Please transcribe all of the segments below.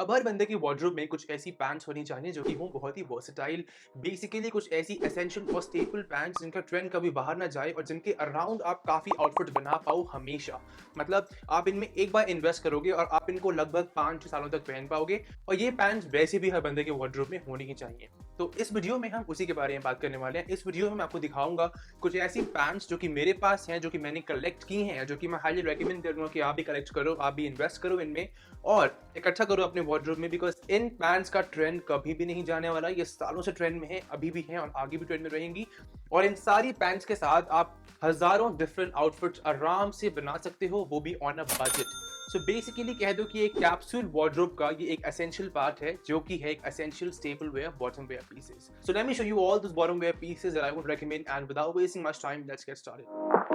अब हर बंदे की वार्डरोब में कुछ ऐसी पैंट्स होनी चाहिए जो कि वो बहुत ही वर्सेटाइल, बेसिकली कुछ ऐसी एसेंशियल और स्टेपल पैंट्स जिनका ट्रेंड कभी बाहर ना जाए और जिनके अराउंड आप काफ़ी आउटफिट बना पाओ हमेशा। मतलब आप इनमें एक बार इन्वेस्ट करोगे और आप इनको लगभग 5-6 सालों तक पहन पाओगे और ये पैंट्स वैसे भी हर बंदे के वार्डरोब में होनी ही चाहिए। तो इस वीडियो में हम उसी के बारे में बात करने वाले हैं। इस वीडियो में मैं आपको दिखाऊंगा कुछ ऐसी पैंट्स जो कि मेरे पास हैं, जो कि मैंने कलेक्ट की हैं, जो कि मैं हाईली रेकमेंड करूंगा कि आप भी कलेक्ट करो, आप भी इन्वेस्ट करो इनमें और इकट्ठा करो अपने वार्डरोब में। बिकॉज इन पैंट्स का ट्रेंड कभी भी नहीं जाने वाला, ये सालों से ट्रेंड में है, अभी भी है और आगे भी ट्रेंड में रहेंगी। और इन सारी पैंट्स के साथ आप हजारों डिफरेंट आउटफिट्स आराम से बना सकते हो, वो भी on a budget. So basically कह दो कि एक कैप्सूल वार्डरोब का ये एक एसेंशियल पार्ट है, जो कि है एक essential staple wear bottom wear pieces. So let me show you all this bottom wear pieces that I would recommend, and without wasting much time let's get started.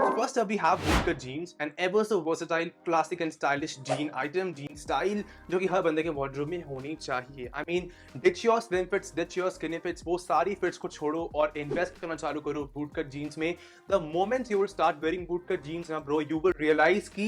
So first up we have bootcut jeans, an ever so versatile, classic and stylish jean item, jean style जो कि हर बंदे के wardrobe में होनी चाहिए। I mean, ditch your slim fits, ditch your skinny fits, वो सारी fits को छोड़ो और इन्वेस्ट करना चालू करो bootcut jeans में। The moment you will start wearing bootcut jeans ना bro, you will realize कि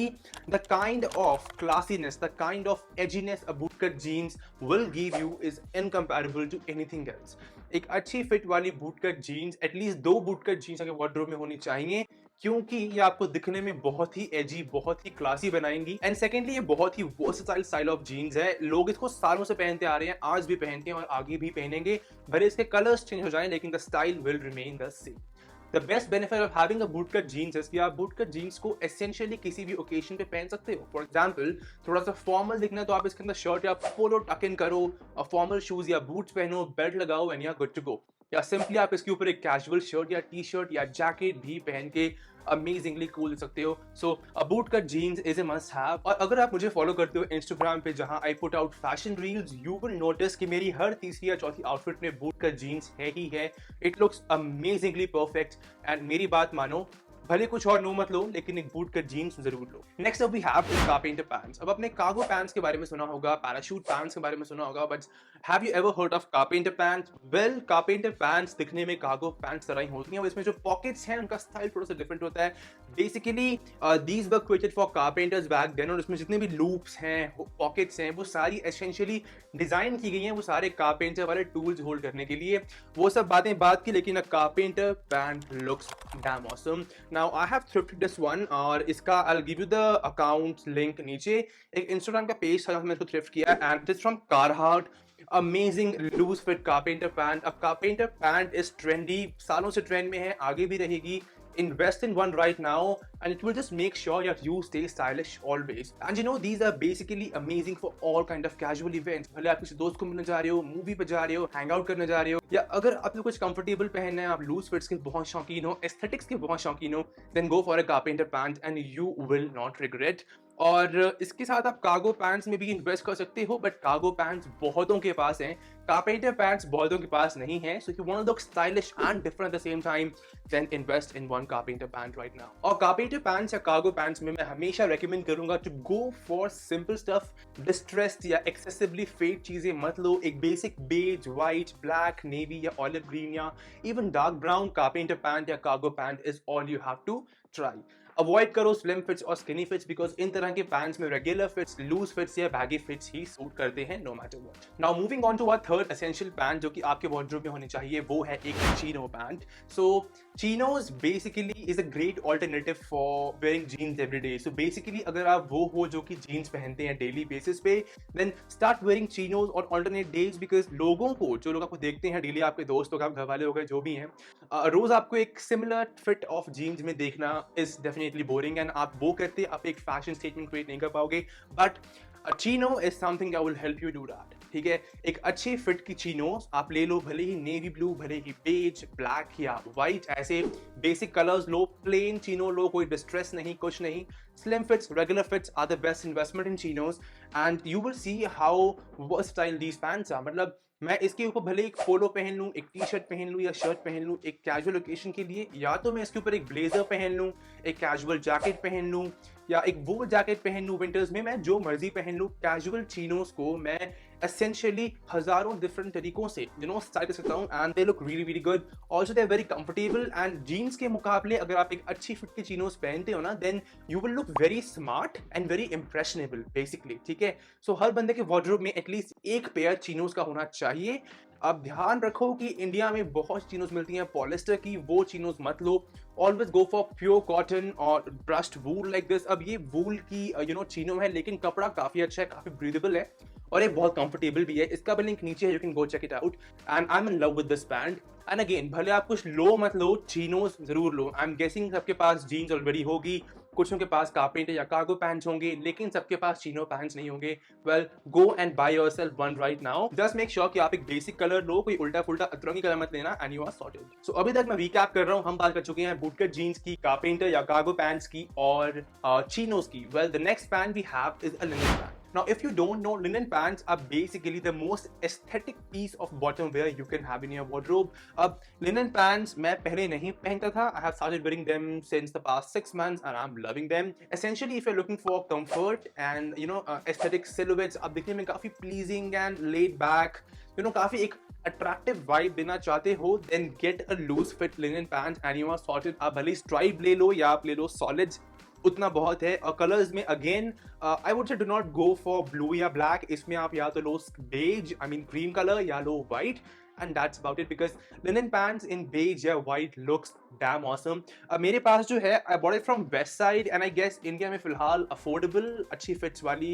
the kind of classiness, the kind of edginess a bootcut jeans will give you is incomparable to anything else। एक अच्छी fit वाली bootcut jeans, at least 2 bootcut jeans आपके wardrobe में होनी चाहिए, क्योंकि ये आपको दिखने में बहुत ही एजी, बहुत ही क्लासी बनाएंगी। एंड सेकेंडली ये बहुत ही वर्सेटाइल स्टाइल ऑफ जीन्स है। लोग इसको सालों से पहनते आ रहे हैं, आज भी पहनते हैं और आगे भी पहनेंगे। भले इसके कलर्स चेंज हो जाएं लेकिन the style will remain the same. The best benefit of having a bootcut jeans है कि आप बूटकट जीन्स को एसेंशियली किसी भी ओकेजन पे पहन सकते हो। फॉर एग्जांपल, थोड़ा सा फॉर्मल दिखना है तो आप इसके अंदर शर्ट या पोलो टक इन करो और फॉर्मल शूज या बूट्स पहनो, बेल्ट लगाओ and you are good to go. या सिंपली आप इसके ऊपर एक कैजुअल शर्ट या टी शर्ट या जैकेट भी पहन के अमेजिंगली कूल दिख सकते हो। So a boot cut jeans is a must have. और अगर आप मुझे फॉलो करते हो इंस्टाग्राम पे जहां I put out fashion reels, you will notice कि मेरी हर तीसरी या चौथी आउटफिट में बूट कट जीन्स है ही है। It looks amazingly perfect and मेरी बात मानो, भले कुछ और नो मत लो लेकिन एक बूट कट जीन्स जरूर लो। Next up we have carpenter pants. अब अपने कार्गो पैंट्स के बारे में सुना होगा, पैराशूट पैंट्स के बारे में सुना होगा, but have you ever heard of carpenter pants? Well, carpenter pants दिखने में कार्गो पैंट्स तरह ही होती हैं और इसमें जो पॉकेट्स हैं उनका स्टाइल थोड़ा सा डिफरेंट होता है। Basically these were created for carpenters back then, और इसमें जितने भी लूप्स हैं, पॉकेट्स हैं, वो सारी एसेंशियली डिजाइन की गई हैं वो सारे कारपेंटर वाले टूल्स होल्ड करने के लिए। वो सब बातें बात की, लेकिन अ carpenter pant looks dam awesome. Now I have thrifted this one और इसका I'll give you the account link नीचे। एक इंस्टाग्राम का पेज था जहाँ मैंने इसको थ्रिफ्ट किया and it is from Carhartt। Amazing loose fit carpenter pant. अब कारपेंटर पैंट इज ट्रेंडी, सालों से ट्रेंड में है, आगे भी रहेगी। Invest in one right now and it will just make sure that you stay stylish always. And you know, these are basically amazing for all kind of casual events। भले आप किसी दोस्त को मिलने जा रहे हो, मूवी पे जा रहे हो, हैंग आउट करने जा रहे हो, या अगर आपको कुछ कंफर्टेबल पहनना है, आप लूज फिट्स के बहुत शौकीन हो, एस्थेटिक्स के बहुत शौकीन हो, then go for a carpenter pant and you will not regret। और इसके साथ आप कार्गो पैंट्स में भी इन्वेस्ट कर सकते हो, बट कार्गो पैंट्स बहुतों के पास हैं, कारपेंटर पैंट्स बहुतों के पास नहीं है। So if you want to look stylish and different at the same time, then invest in one carpenter pant right now. और कारपेंटर पैंट्स या कार्गो पैंट्स में मैं हमेशा रेकमेंड करूंगा to go for simple stuff. Distressed या excessively fade चीजें मत लो। एक basic beige, white, black, navy या ऑलिव ग्रीन या even dark brown carpenter pant या cargo pant is all you have to try. Avoid करो स्लिम फिट्स और स्किनी फिट्स, बिकॉज इन तरह के पैंट्स में रेगुलर फिट्स, लूज फिट्स या बैगी फिट्स ही सूट करते हैं no matter what. Now moving on to our third essential pant जो कि आपके वार्डरोब में होनी चाहिए, वो है एक Chino pant. So chinos basically is a great alternative for wearing jeans every day। So basically अगर आप वो हो जो कि jeans पहनते हैं daily basis पे, then start wearing chinos on alternate days, because लोगों को, जो लोग आपको देखते हैं डेली, आपके दोस्त हो गए, घर वाले हो गए, जो भी हैं, रोज आपको एक सिमिलर फिट ऑफ जीन्स में देखना इज डेफिनेटली बोरिंग एंड आप वो करते आप एक फैशन स्टेटमेंट क्रिएट नहीं कर पाओगे। But A chino is something that will help you do that। ठीक है, एक अच्छी फिट की चिनोस आप ले लो, भले ही नेवी ब्लू, भले ही बेज, ब्लैक या व्हाइट, ऐसे बेसिक कलर्स लो, प्लेन चिनो लो, कोई डिस्ट्रेस नहीं, कुछ नहीं। Slim fits, regular fits are the best investment in chinos and you will see how versatile these pants are. मतलब मैं इसके ऊपर भले एक पोलो पहन लूँ, एक टी शर्ट पहन लूँ या शर्ट पहन लूँ एक कैजुअल ओकेशन के लिए, या तो मैं इसके ऊपर एक ब्लेजर पहन लूँ, एक कैजुअल जैकेट पहन लूँ, या एक वूल जैकेट पहन लूँ विंटर्स में, मैं जो मर्जी पहन लूँ, कैजुअल चीनोस को मैं एसेंशियली हजारों डिफरेंट तरीकों से स्टाइल कर सकता हूँ and they look really really good. Also they are very comfortable and jeans के मुकाबले अगर आप एक अच्छी फिट के चीनोस पहनते हो ना, then you will look very smart and very impressionable basically, ठीक है। सो हर बंदे के वार्डरोब में एटलीस्ट एक पेयर चीनोस का होना चाहिए। अब ध्यान रखो कि इंडिया में बहुत चीनोस मिलती हैं पॉलिस्टर की, वो चीनोस मत लो। Always go for pure cotton और ब्रश्ड वूल लाइक दिस। अब ये वूल की चीनो है, लेकिन कपड़ा काफी अच्छा है, काफी ब्रीदेबल है और ये बहुत कंफर्टेबल भी है। इसका भी लिंक नीचे है, you can go check it out and I am in love with this band. And again, भले आप कुछ लो मत लो, चीनोस जरूर लो। आई एम गेसिंग सबके पास जीन्स ऑलरेडी होगी, कुछ के पास कारपेंटर या कार्गो पैंट्स होंगे, लेकिन सबके पास चीनो पैंट्स नहीं होंगे। Well, go and by yourself one right now. Just make sure कि आप एक बेसिक कलर लो, कोई उल्टा फुल्टा अतरंगी कलर मत लेना एंड यू आर सॉर्टेड। सो अभी तक मैं रिकैप कर रहा हूँ, हम बात कर चुके हैं बूटकट जीन्स की, कारपेंटर या कार्गो पैंट्स की और चीनोस की। Well, the next pant we have is a linen pant. Now, if you don't know, linen pants are basically the most aesthetic piece of bottom wear you can have in your wardrobe. अब linen pants मैं पहले नहीं पहनता था. I have started wearing them since the past 6 months and I'm loving them. Essentially, if you're looking for comfort and aesthetic silhouettes, आप दिखने में काफी pleasing and laid back, काफी एक attractive vibe देना चाहते हो, then get a loose fit linen pants and you are sorted. आप भले स्ट्राइप ले लो या आप ले लो solids, उतना बहुत है। और कलर्स में again I would say do not go for blue या ब्लैक। इसमें आप या तो लो beige, I mean cream colour, या लो white, and that's about it because linen pants in beige या white looks damn awesome. मेरे पास जो है I bought it from West Side and I guess India में फिलहाल affordable अच्छी fits वाली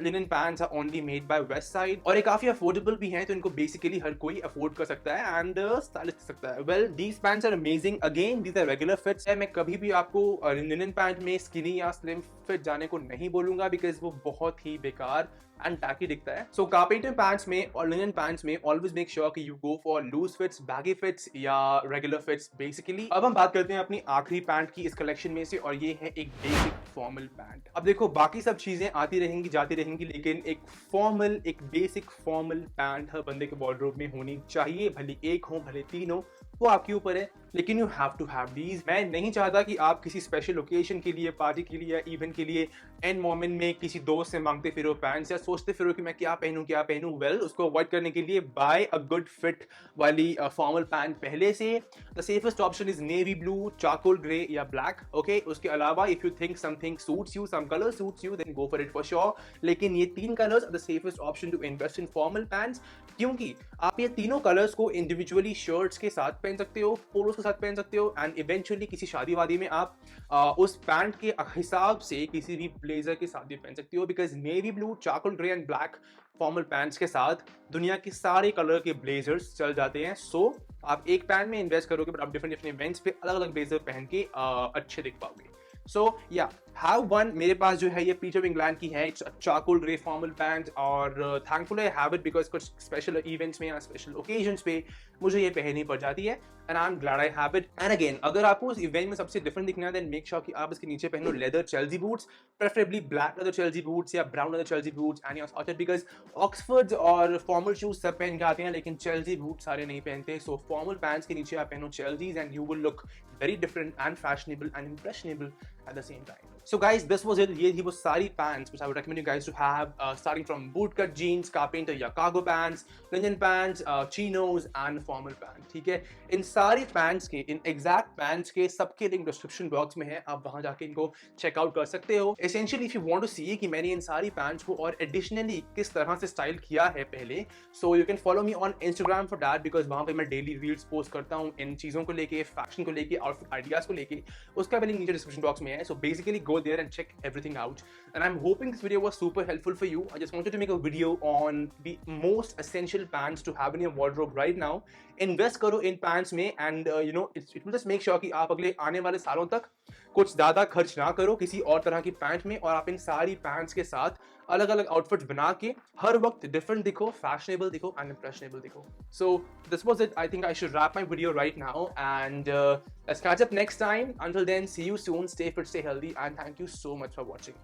linen pants are only made by West Side और ये काफी affordable भी हैं, तो इनको basically हर कोई afford कर सकता है and stylish कर सकता है। Well, these pants are amazing. Again, these are regular fits है। मैं कभी भी आपको linen pant में skinny या slim fit जाने को नहीं बोलूंगा because वो बहुत ही बेकार एंड टैकी दिखता है। सो कारपेंटर पैंट्स में और लिनन पैंट्स में ऑलवेज मेक श्योर कि you go for loose fits, baggy fits या रेगुलर फिट्स बेसिकली। अब हम बात करते हैं अपनी आखिरी पैंट की इस कलेक्शन में से और ये है एक बेसिक फॉर्मल पैंट। अब देखो, बाकी सब चीजें आती रहेंगी जाती रहेंगी, लेकिन एक फॉर्मल, एक बेसिक फॉर्मल पैंट हर बंदे के वार्डरोब में होनी चाहिए। भले एक हो भले तीन हो, वो आपके ऊपर है, लेकिन you have to have these. मैं नहीं चाहता कि आप किसी स्पेशल ओकेजन के लिए, पार्टी के लिए या इवेंट के लिए एंड मोमेंट में किसी दोस्त से मांगते फिरो पैंट्स या सोचते फिरो कि मैं क्या पहनूं। वेल, उसको अवॉइड करने के लिए बाय अ गुड फिट वाली फॉर्मल पैंट पहले से। The safest option is navy blue, charcoal grey या ब्लैक। ओके, उसके अलावा if you think something suits you, some colour suits you, then go for it for sure. लेकिन ये तीन colours are the safest option to invest in formal pants, क्योंकि आप ये तीनों कलर्स को इंडिविजुअली शर्ट्स के साथ पहन सकते हो, पोलोस के साथ पहन सकते हो एंड इवेंचुअली किसी शादी वादी में आप उस पैंट के हिसाब से किसी भी ब्लेजर के साथ भी पहन सकते हो। Because navy blue, charcoal grey and black formal pants के साथ दुनिया के सारे कलर के ब्लेजर्स चल जाते हैं। सो आप एक पैंट में इन्वेस्ट करोगे बट आप डिफरेंट डिफरेंट इवेंट्स पे अलग अलग ब्लेजर पहन के अच्छे दिख पाओगे। सो या हैव वन। मेरे पास जो है ये पीटर ऑफ इंग्लैंड की है, चारकोल ग्रे फॉर्मल पैंट और thankful I have it because कुछ स्पेशल इवेंट्स में या स्पेशल ओकेजन्स पे मुझे ये पहननी पड़ जाती है and I am glad I have it. And again, अगर आपको उस इवेंट में सबसे डिफरेंट दिखना है, देन मेक श्योर कि आप इसके नीचे पहनो leather Chelsea boots, preferably black leather Chelsea boots या brown leather Chelsea boots and you are sorted. Because Oxford और फॉर्मल शूज सब पहन के आते हैं, लेकिन चेल्सी बूट सारे नहीं पहनते। सो फॉर्मल पैंट्स के नीचे आप पहनो Chelsea's and you will look very different and fashionable and impressionable at the same time. So guys, this was it. He was sari pants which I would recommend you guys to have, starting from bootcut jeans, carpenter या cargo pants, linen pants, chinos and formal pants. ठीक है, इन सारी pants के, इन exact pants के सबके link description box में है, आप वहां जाके इनको चेक आउट कर सकते हो। Essentially, if you want to see कि मैंने इन सारी pants को और additionally किस तरह से स्टाइल किया है पहले, so you can follow me on Instagram for that because वहां पे मैं डेली रील्स पोस्ट करता हूँ इन चीजों को लेके, फैशन को लेके, आउटफिट आइडियाज को लेके। उसका भी लिंक नीचे डिस्क्रिप्शन बॉक्स में है। So basically go there and check everything out. And I'm hoping this video was super helpful for you. I just wanted to make a video on the most essential pants to have in your wardrobe right now. Invest करो इन pants में and it will just make sure कि आप अगले आने वाले सालों तक कुछ ज़्यादा खर्च ना करो किसी और तरह की पैंट में, और आप इन सारी पैंट्स के साथ अलग अलग आउटफिट्स बना के हर वक्त डिफरेंट दिखो, फैशनेबल दिखो एंड इम्प्रेशनेबल दिखो। So this was it. I think I should rap my video right now and let's catch up next time. Until then, see you soon. Stay fit, stay healthy, and thank you so much for watching.